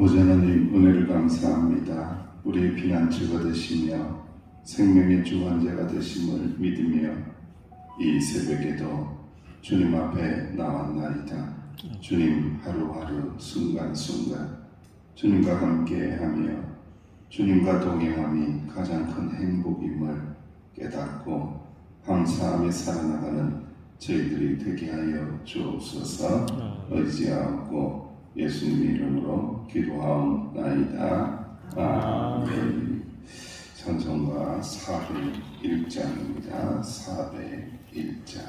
아버지 하나님, 은혜를 감사합니다. 우리의 피난처가 되시며 생명의 주관자가 되심을 믿으며 이 새벽에도 주님 앞에 나왔나이다. 주님 하루하루 순간순간 주님과 함께하며 주님과 동행함이 가장 큰 행복임을 깨닫고 감사하며 살아나가는 저희들이 되게 하여 주옵소서. 의지하고 예수님 이름으로 기도하옵나이다. 아멘. 찬송가 401장입니다. 401장.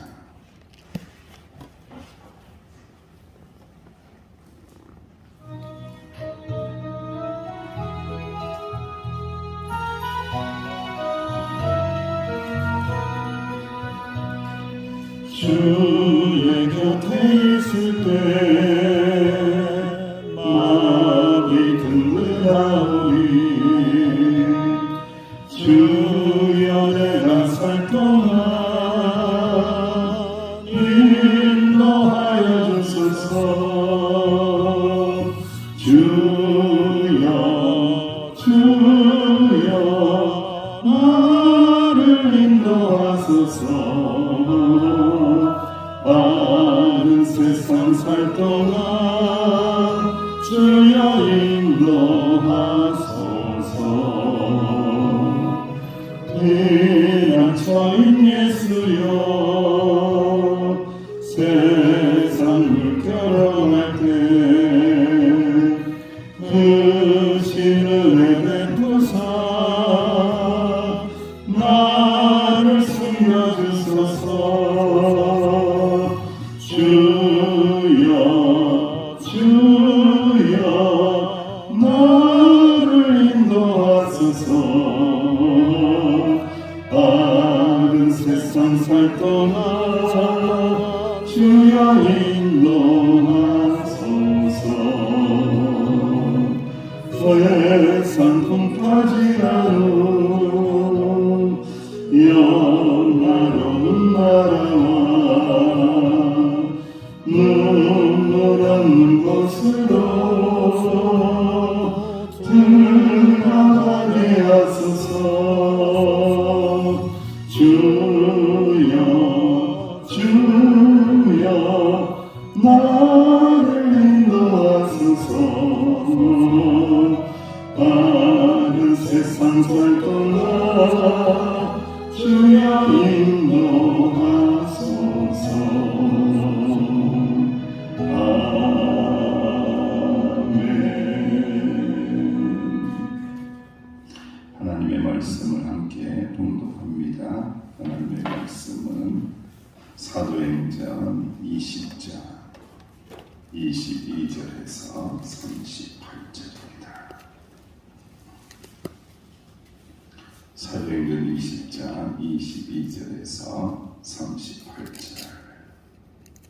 주의 곁에 있을 때 마음이 든든하오니 주여 내가 살 동안 인도하여 주소서. 주여 나를 인도하소서. 많은 세상 살 동안 주여 인도하소서. 피난처인 예수여 세상 물결할 때 크신 은혜 베푸사 나를 숨겨주소서. 주여 나를 인도하소서. 다른 세상 살 동안 주여 인도하소서. 세상 풍파지나로 영화로운 나라와 눈물 없는 곳으로 들어가게 하소서. 주여 나를 인도하소서. 다른 세상 살 동안 주여 인도하소서. 하나님의 말씀을 함께 봉독합니다. 하나님의 말씀은 사도행전 20장 22절에서 38절입니다. 사도행전 20장 22절에서 38절.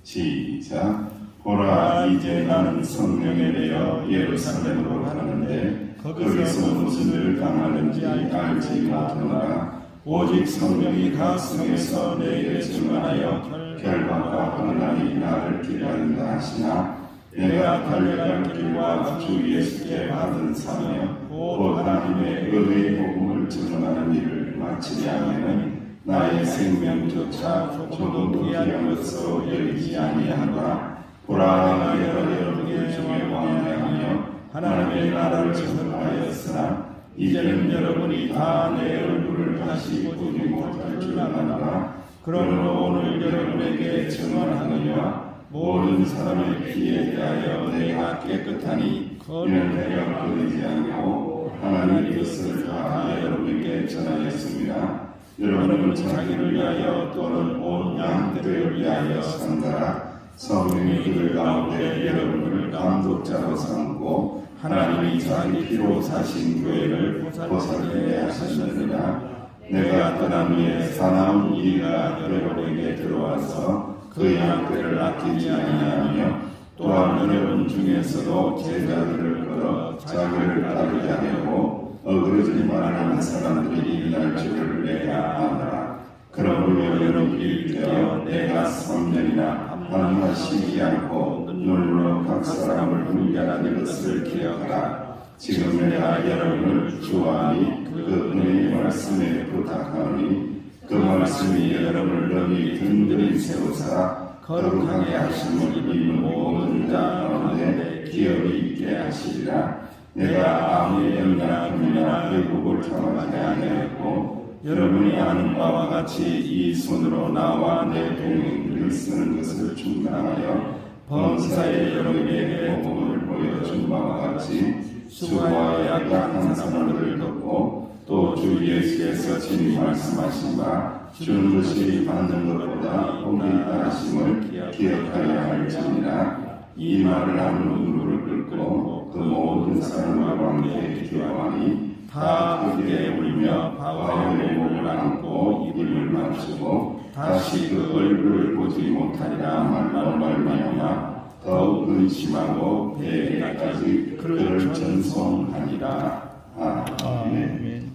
시작. 보라, 이제 나는 성령에 대하여 예루살렘으로 가는데 거기서 무슨 일을 당하는지 알지 못하노라. 오직 성령이 가슴에서 내게 증언하여 결박과 환난이 나를 기다린다 하시나 내가 달려갈 길과 주 예수께 받은 사명 곧 하나님의 의의 복음을 증언하는 일을 마치지 않으면 나의 생명조차 조금 귀한 것으로 여기지 아니하노라. 보라, 내가 여러분들 중에 왕래하며 하나님의 나라를 전파하였으나 이제는 여러분이 다 내 얼굴을 다시 보지 못할 줄 아노라. 그러므로 오늘 여러분에게 증언하느냐 모든 사람의 피에 대하여 내가 깨끗하니 이는 내가 거르지 않고 하나님의 뜻을 다 여러분에게 전하였습니다. 여러분은 자기를 위하여 또는 온 양떼를 위하여 산다라. 성령이 그들 가운데 여러분을 감독자로 삼고 하나님이 자기 피로 사신 교회를 보살피게 하셨느니라. 내가 떠난 후에 사나운 이가 여러분에게 들어와서 그 양떼를 아끼지 아니하며 또한 여러분 중에서도 제자들을 끌어 자기를 따르게 하려고 어그러지 말하는 사람들이 일어날 줄을 내가 아노라. 그러므로 여러분이 깨어 내가 3년이나 하나님과 쉬지 않고 눈으로 각 사람을 분별하는 것을 기억하라. 지금 내가 여러분을 주와 및 그 은혜의 말씀에 부탁하오니 그 말씀이 여러분을 너희 든든히 세우사 거룩하게 하심을 입은 모든 자 가운데 기업이 있게 하시리라. 내가 아무 영이나 금이나 의복을 탐하지 아니하였고 여러분이 아는 바와 같이 이 손으로 나와 내 동행들을 쓰는 것을 충당하여 범사에 여러분에게 복음을 보여준 바와 같이 수고와 약한 사람들을 돕고 또 주 예수께서 친히 말씀하신 바 주는 것이 받는 것보다 복이 있다 하심을 기억하여야 할지니라. 이 말을 하는 눈물을 끓고 그 모든 사람과 함께 기도하니 다 크게 울며 바울의 몸을 안고 입을 맞추고 다시 그 얼굴을 보지 못하리라 말로 말미암아 더욱 근심하고 배에까지 그를 전송하니라. 아멘.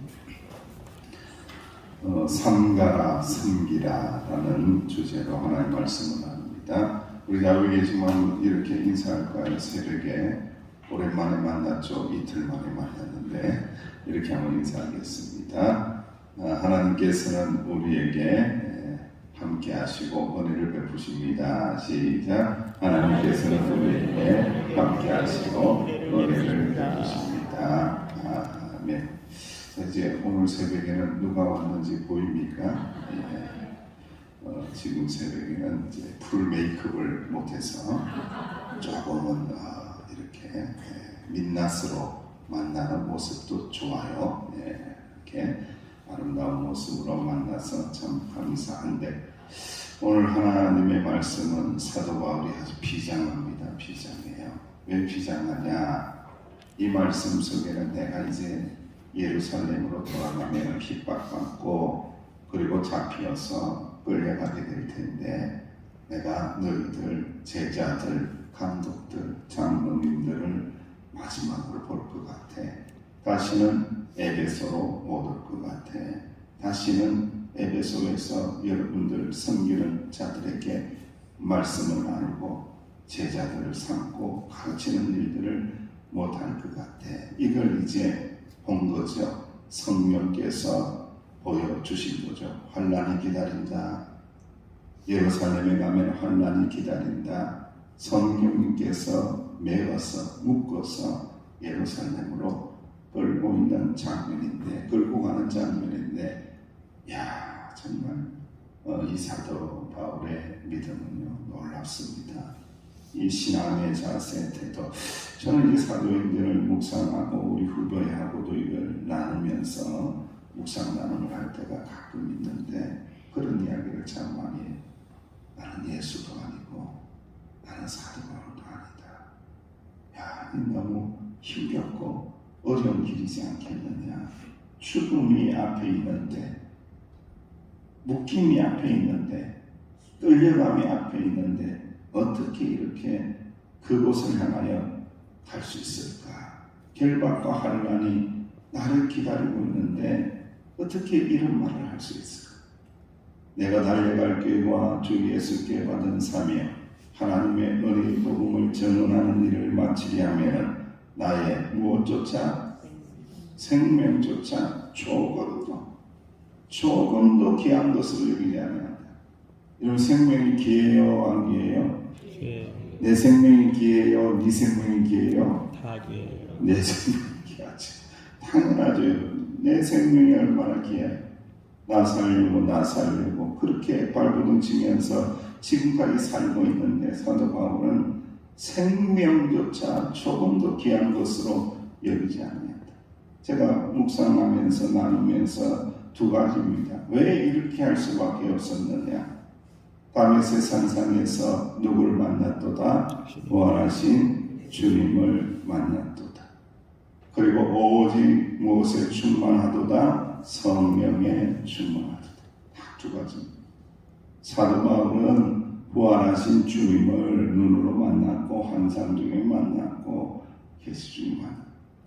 삼가라 섬기라라는 주제로 하나의 말씀을 합니다. 우리 알고 계시지만 이렇게 인사할까요? 새벽에 오랜만에 만났죠. 이틀 만에 만났는데 이렇게 한번 인사하겠습니다. 하나님께서는 우리에게 함께 하시고 은혜를 베푸십니다. 시작. 하나님께서는 우리에게 함께 하시고 은혜를 베푸십니다. 아멘. 이제 오늘 새벽에는 누가 왔는지 보입니까? 지금 새벽에는 이제 풀 메이크업을 못해서 조금은 이렇게 민낯으로 만나는 모습도 좋아요. 이렇게 아름다운 모습으로 만나서 참 감사한데 오늘 하나님의 말씀은 사도 바울이 아주 비장합니다. 비장해요. 왜 비장하냐? 이 말씀 속에는 내가 이제 예루살렘으로 돌아가면 핍박받고 그리고 잡혀서 끌려가게 될 텐데 내가 너희들 제자들, 감독들, 장로님들을 마지막으로 볼 것 같아. 다시는 에베소로 못 올 것 같아. 다시는 에베소에서 여러분들 섬기는 자들에게 말씀을 나누고 제자들을 삼고 가르치는 일들을 못할 것 같아. 이걸 이제 본 거죠. 성령께서 보여주신 거죠. 환난이 기다린다. 예루살렘에 가면 환난이 기다린다. 성령님께서 메어서 묶어서 예루살렘으로 끌고 있는 장면인데, 끌고 가는 장면인데, 야 정말 이 사도 바울의 믿음은요 놀랍습니다. 이 신앙의 자세, 태도. 저는 이 사도행전을 묵상하고 우리 후배하고도 이걸 나누면서 묵상 나눔을 할 때가 가끔 있는데 그런 이야기를 참 많이 해요. 나는 예수도 아니고 나는 사도 바울도 아니다. 야, 이 너무 힘겹고 어려운 길이지 않겠느냐. 죽음이 앞에 있는데, 묶임이 앞에 있는데, 끌려감이 앞에 있는데 어떻게 이렇게 그곳을 향하여 갈 수 있을까? 결박과 환난이 나를 기다리고 있는데 어떻게 이런 말을 할 수 있을까? 내가 달려갈 길과 주 예수께 받은 사명, 하나님의 은혜의 복음을 전언하는 일을 마치려 하면 나의 무엇조차 생명조차 조금도 귀한 것을 여기지 않는다. 이런 생명이 귀해요, 안 귀해요? 내 생명이 귀해요? 네 생명이 귀해요? 다 귀해요. 내 생명이 귀하지. 당연하죠. 내 생명이 얼마나 귀해. 나 살려고 그렇게 발버둥치면서 지금까지 살고 있는데 사도 바울은 생명조차 조금도 귀한 것으로 여기지 않는다. 제가 묵상하면서 나누면서 두 가지입니다. 왜 이렇게 할 수밖에 없었느냐? 다메섹 산상에서 누구를 만났도다? 부활하신 주님을 만났도다. 그리고 오직 무엇에 충만하도다? 성령에 충만하도다. 딱 두 가지입니다. 사도 바울은 부활하신 주님을 눈으로 만났고 환상 중에 만났고 예수 중에 만났고,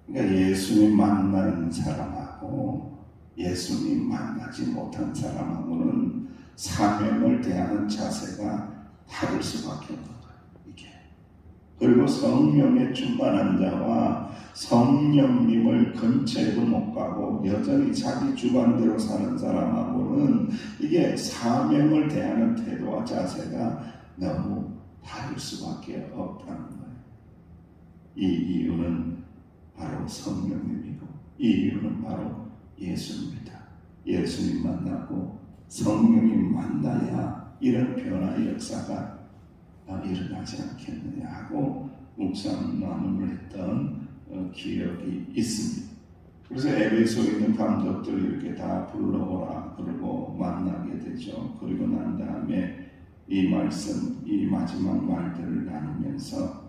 그러니까 예수님 만난 사람하고 예수님 만나지 못한 사람하고는 사명을 대하는 자세가 다를 수밖에 없는 거예요. 이게 그리고 성령에 충만한 자와 성령님을 근처에도 못 가고 여전히 자기 주관대로 사는 사람하고는 이게 사명을 대하는 태도와 자세가 너무 다를 수밖에 없다는 거예요. 이 이유는 바로 성령님이고 이 이유는 바로 예수입니다. 예수님 만나고 성령님 만나야 이런 변화의 역사가 일어나지 않겠느냐 하고 묵상 나눔을 했던 기억이 있습니다. 그래서 에베소에 있는 감독들 이렇게 다 불러오라 그러고 만나게 되죠. 그리고 난 다음에 이 말씀, 이 마지막 말들을 나누면서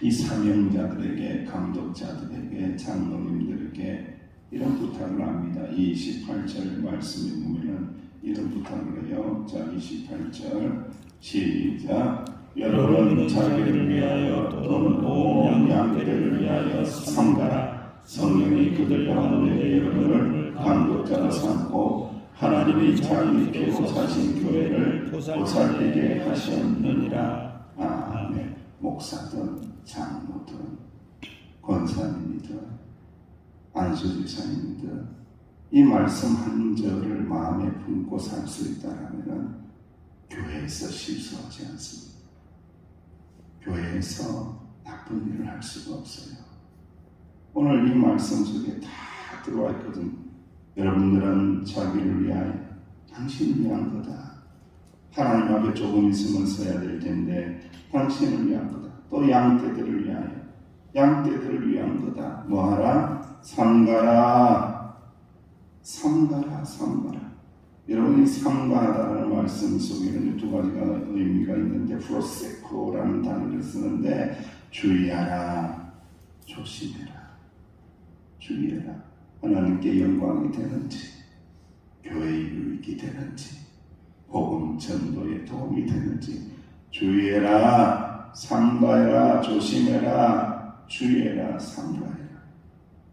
이 사명자들에게, 감독자들에게, 장로님들에게 이런 부탁을 합니다. 28절 말씀에 보면은 이런 부탁을 해요. 자, 28절 시작. 여러분은 자기를 위하여 또는 온 양떼를 위하여 삼가라. 성령이 그들 가운데 여러분을 감독자로 삼고 하나님이 자기 교사신 교회를 보살피게 하셨느니라. 아멘. 목사든 장로든 권사님이든 안수지사님이든 이 말씀 한 절을 마음에 품고 살 수 있다라면 교회에서 실수하지 않습니다. 교회에서 나쁜 일을 할 수가 없어요. 오늘 이 말씀 속에 다 들어와 있거든요. 여러분들은 자기를 위하여 당신을 위한 거다. 하나님 앞에 조금 있으면 서야 될 텐데 당신을 위한 거다. 또 양떼들을 위하여 양떼들을 위한 거다. 뭐하라? 삼가라. 삼가라. 삼가라. 여러분이 삼가하다라는 말씀 속에는 두 가지가 의미가 있는데 프로세코라는 단어를 쓰는데 주의하라. 조심해라. 주의해라. 하나님께 영광이 되는지 교회의 유익이 되는지 복음 전도에 도움이 되는지 주의해라. 삼가해라. 조심해라. 주의해라. 삼가해라.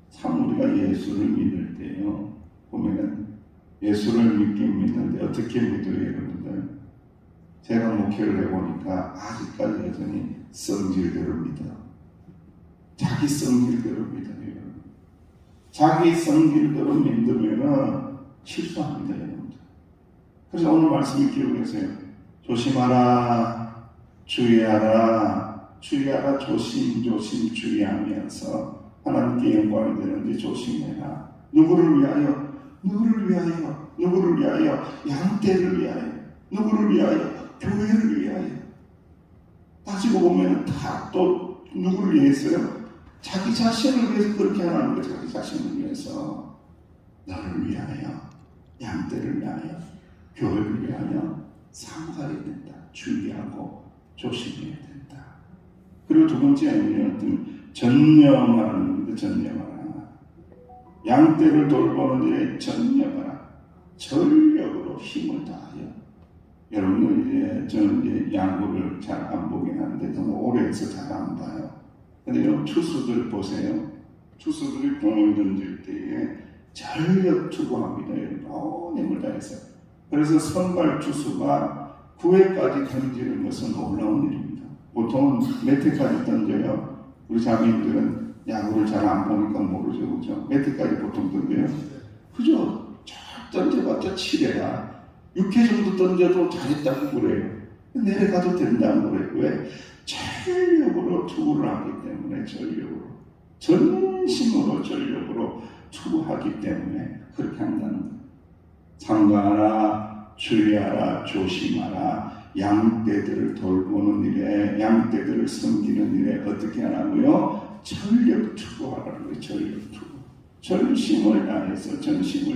참 우리가 예수를 믿을 때요 보면은 예수를 믿긴 믿는데 어떻게 믿어요 여러분들? 제가 목회를 해보니까 아직까지 여전히 성질대로 믿어요. 자기 성질대로 믿어요. 자기 성질대로 믿으면 실수합니다 여러분들. 그래서 오늘 말씀을 기억하세요. 조심하라. 주의하라. 주의하라. 조심 주의하면서 하나님께 영광이 되는지 조심해라. 누구를 위하여? 누구를 위하여? 누구를 위하여? 양떼를 위하여. 누구를 위하여? 교회를 위하여. 따지고 보면 다 또 누구를 위해서요? 자기 자신을 위해서 그렇게 하는 거예요. 자기 자신을 위해서. 나를 위하여, 양떼를 위하여, 교회를 위하여 삼가야 된다. 주의하고 조심해야 된다. 그리고 두 번째는 전념하는 겁니다. 전념하라. 양떼를 돌보는 일에 전념하라. 전력으로 힘을 다하여. 여러분들 저는 이제 야구를 잘 안 보긴 하는데 너무 오래 해서 잘 안 봐요. 근데 여러분 투수들 보세요. 투수들이 공을 던질 때에 전력 투구합니다. 온 힘을 다해서. 그래서 선발 투수가 9회까지 던지는 것은 놀라운 일입니다. 보통은 몇 회까지 던져요? 우리 자매님들은 야구를 잘 안 보니까 모르죠. 그죠? 몇 회까지 보통 던져요? 그죠? 쫙 던져봤자 7회야. 6회 정도 던져도 잘했다고 그래요. 내려가도 된다고 그래요. 왜? 전력으로 투구를 하기 때문에 전력으로. 전력으로 투구하기 때문에 그렇게 한다는 거예요. 삼가하라. 주의하라. 조심하라. 양떼들을 돌보는 일에, 양떼들을 섬기는 일에 어떻게 하라고요? 전력 투구하라는 거예요. 전력 투구. 전심을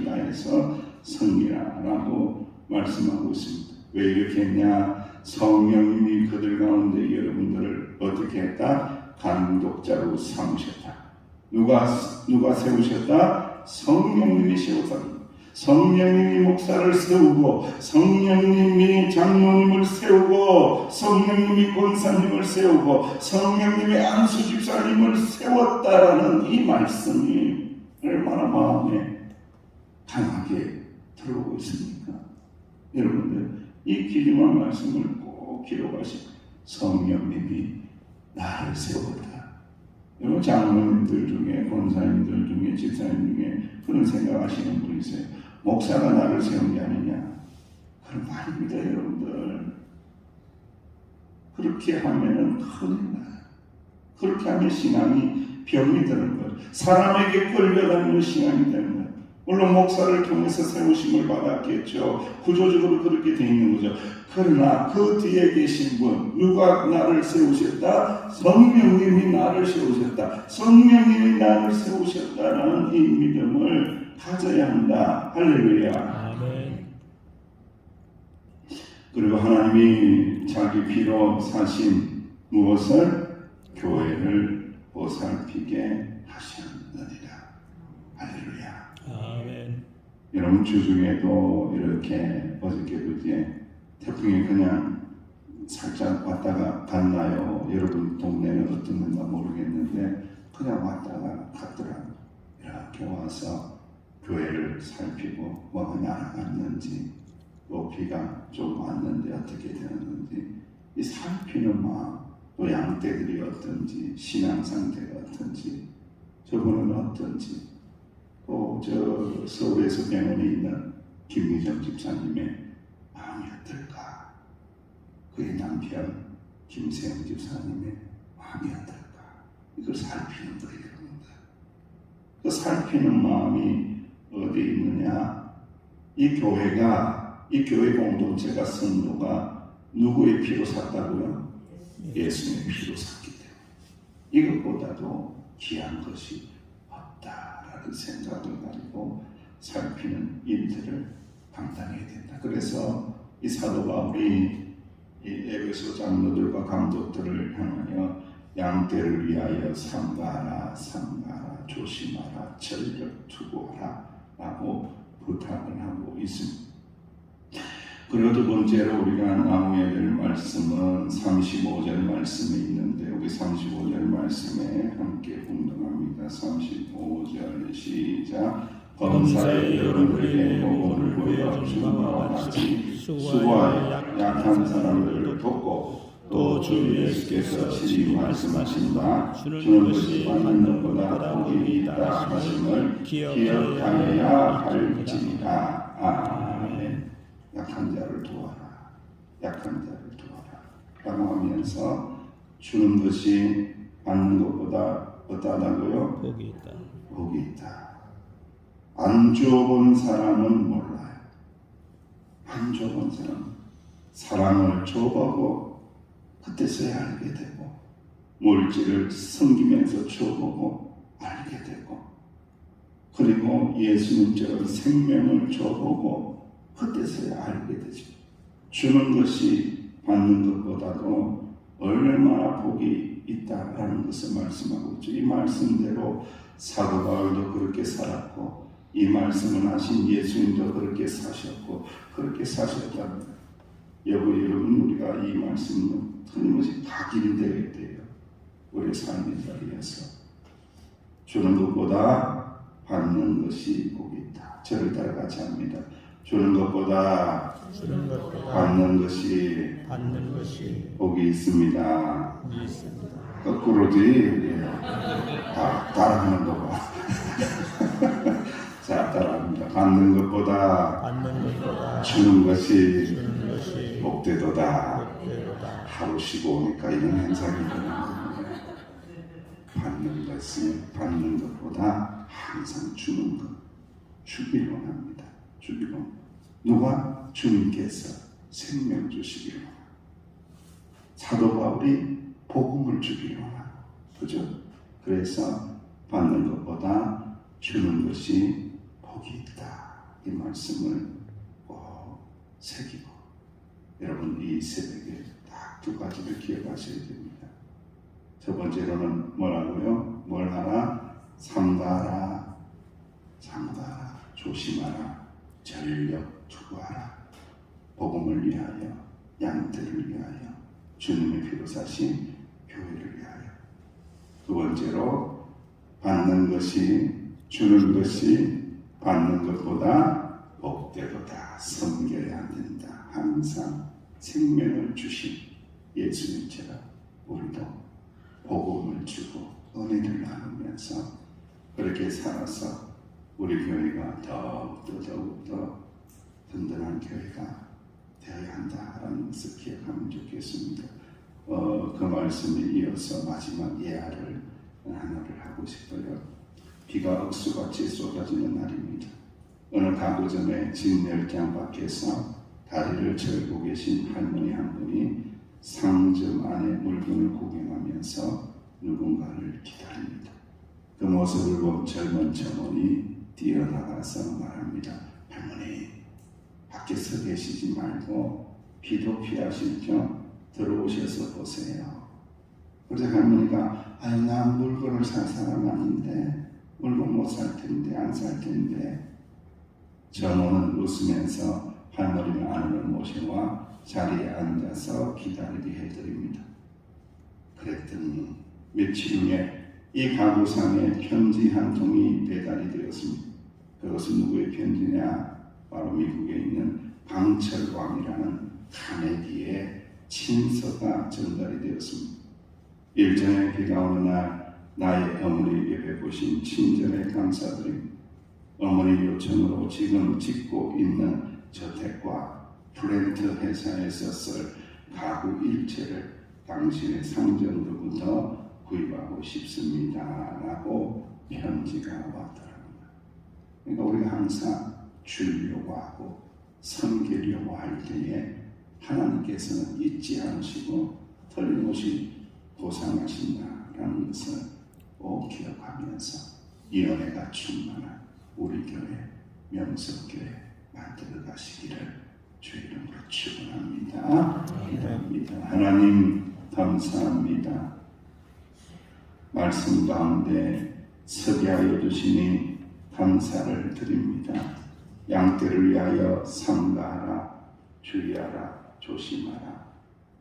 다해서 섬기라라고 말씀하고 있습니다. 왜 이렇게 했냐? 성령님이 그들 가운데 여러분들을 어떻게 했다? 감독자로 삼으셨다. 누가 세우셨다? 성령님이 세우셨다. 성령님이 목사를 세우고, 성령님이 장로님을 세우고, 성령님이 권사님을 세우고, 성령님이 안수집사님을 세웠다라는 이 말씀이 얼마나 마음에 강하게 들어오고 있습니까? 여러분들 이 귀중한 말씀을 꼭 기록하시고 성령님이 나를 세웠다. 여러분 장로님들 중에, 권사님들 중에, 집사님 중에 그런 생각하시는 분이 있어요. 목사가 나를 세운 게 아니냐. 그런 거 아닙니다, 여러분들. 그렇게 하면은 큰일 나요. 그렇게 하면 신앙이 병이 드는 거예요. 사람에게 끌려다니는 신앙이 되는 거예요. 물론 목사를 통해서 세우심을 받았겠죠. 구조적으로 그렇게 돼 있는 거죠. 그러나 그 뒤에 계신 분, 누가 나를 세우셨다? 성령님이 나를 세우셨다. 성령님이 나를 세우셨다라는 이 믿음을 가져야 한다. 할렐루야. 아멘. 그리고 하나님이 자기 피로 사신 무엇을? 교회를 보살피게 하셨느니라. 할렐루야. 아멘. 여러분 주중에도 이렇게 어저께도 이제 태풍이 그냥 살짝 왔다가 갔나요? 여러분 동네는 어떤 건가 모르겠는데 그냥 왔다가 갔더라고요. 이렇게 와서 교회를 살피고 뭐가 날아갔는지 또 비가 좀 왔는데 어떻게 되었는지 이 살피는 마음, 또 양떼들이 어떤지, 신앙 상태가 어떤지, 저분은 어떤지, 또 저 서울에서 병원에 있는 김미정 집사님의 마음이 어떨까, 그의 남편 김세영 집사님의 마음이 어떨까, 이걸 살피는 거예요. 그 살피는 마음이 어디 있느냐? 이 교회가, 이 교회 공동체가, 성도가 누구의 피로 샀다고요? 예수님의 피로 샀기 때문에 이것보다도 귀한 것이 없다라는 생각을 가지고 살피는 일들을 감당해야 된다. 그래서 이 사도 바울이 이 에베소 장로들과 감독들을 향하여 양떼를 위하여 삼가하라, 삼가하라, 조심하라, 전력 투구하라 라고 부탁을 하고 있습니다. 그리고 두 번째로 우리가 나누어야 될 말씀은 35절 말씀에 있는데, 우리 35절 말씀에 함께 공동합니다. 35절 시작. 범사에 여러분에게 복음을 보여 주와 같이 수고하여 약한 사람들을 돕고, 또 주 예수께서 친히 말씀하신다. 주는 것이 받는 것보다 복이 있다 하심을 기억하여야 할지니라. 아멘. 약한 자를 도와라, 약한 자를 도와라 라고 하면서 주는 것이 받는 것보다 어떠하다고요? 복이 있다. 복이 있다. 안 줘본 사람은 몰라요. 안 줘본 사람, 사랑을 줘보고 그때서야 알게 되고, 물질을 섬기면서 줘보고 알게 되고, 그리고 예수님처럼 생명을 줘보고 그때서야 알게 되죠. 주는 것이 받는 것보다도 얼마나 복이 있다라는 것을 말씀하고 있죠. 이 말씀대로 사도 바울도 그렇게 살았고, 이 말씀을 하신 예수님도 그렇게 사셨고, 그렇게 사셨답니다. 여러분, 우리가 이 말씀은 틀림없이 각인되어야 돼요. 우리의 삶의 자리에서 주는 것보다 받는 것이 복이 있다. 저를 따라 같이 합니다. 주는 것보다 받는 것이 복이 있습니다. 거꾸로지. 따라하는 거 봐. 자, 따라합니다. 받는 것보다 주는 것이 복되도다. 하루 쉬고 오니까 이런 현상이 일어나거든요. 받는 것보다 항상 주는 것, 주기를 원합니다. 주기로. 누가? 주님께서 생명 주시기를 원합니다. 사도 바울이 복음을 주기를 원합니다. 그죠? 그래서 받는 것보다 주는 것이 복이 있다. 이 말씀을 꼭 새기고, 여러분 이 새벽에 딱 두 가지를 기억하셔야 됩니다. 첫 번째로는 뭐라고요? 뭘 하라? 삼가하라, 삼가하라, 조심하라, 전력 투구하라. 복음을 위하여, 양들을 위하여, 주님의 피로 사신 교회를 위하여. 두 번째로 받는 것이, 주는 것이 받는 것보다 복되도다. 섬겨야 된다. 항상 생명을 주신 예수님처럼 우리도 복음을 주고 은혜를 나누면서 그렇게 살아서 우리 교회가 더욱더 든든한 교회가 되어야 한다라는 것을 기억하면 좋겠습니다. 그 말씀에 이어서 마지막 예화를 하나를 하고 싶어요. 비가 억수같이 쏟아지는 날입니다. 어느 가구점의 진열장 밖에서 다리를 절고 계신 할머니 한 분이 상점 안에 물건을 구경하면서 누군가를 기다립니다. 그 모습을 본 젊은 점원이 뛰어나가서 말합니다. 할머니, 밖에 서 계시지 말고 비도 피하실 겸 들어오셔서 보세요. 그래서 할머니가 아유, 나 물건을 살 사람 아닌데, 물건 못 살 텐데, 안 살 텐데. 점원은 웃으면서 할머니를 안으로 모셔와 자리에 앉아서 기다리게 해드립니다. 그랬더니 며칠 후에 이 가구상에 편지 한 통이 배달이 되었습니다. 그것은 누구의 편지냐? 바로 미국에 있는 강철왕이라는 카네기의 친서가 전달이 되었습니다. 일전에 비가 오는 날 나의 어머니 예배 보신 친절에 감사드립니다. 어머니 요청으로 지금 짓고 있는 저택과 플랜트 회사에서 쓸 가구 일체를 당신의 상점으로부터 구입하고 싶습니다. 라고 편지가 왔더랍니다. 그러니까 우리가 항상 주려고 하고 섬기려고 할 때에 하나님께서는 잊지 않으시고 틀림없이 보상하신다라는 것을 꼭 기억하면서 이 은혜가 충만한 우리 교회, 명성교회 만들어 가시기를 주의 이름으로 축원합니다. 기도합니다. 하나님 감사합니다. 말씀 가운데 서게 하여 주시니 감사를 드립니다. 양떼를 위하여 삼가하라, 주의하라, 조심하라,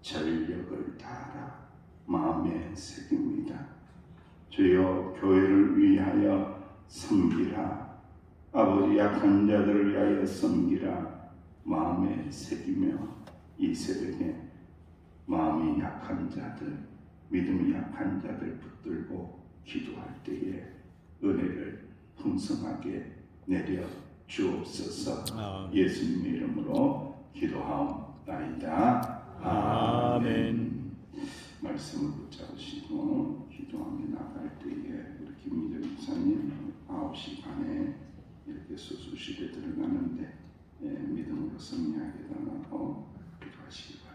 전력을 다하라, 마음에 새깁니다. 주여 교회를 위하여 섬기라, 아버지 약한 자들을 위하여 섬기라, 마음에 새기며 이 새벽에 마음이 약한 자들, 믿음이 약한 자들 붙들고 기도할 때에 은혜를 풍성하게 내려 주옵소서. 예수님의 이름으로 기도하옵나이다. 아멘. 말씀을 붙잡으시고 기도하며 나갈 때에 우리 김미정 목사님 9시 반에 이렇게 수술실에 들어가는데 믿음으로 승리하게 달라고 기도하시기 바랍니다.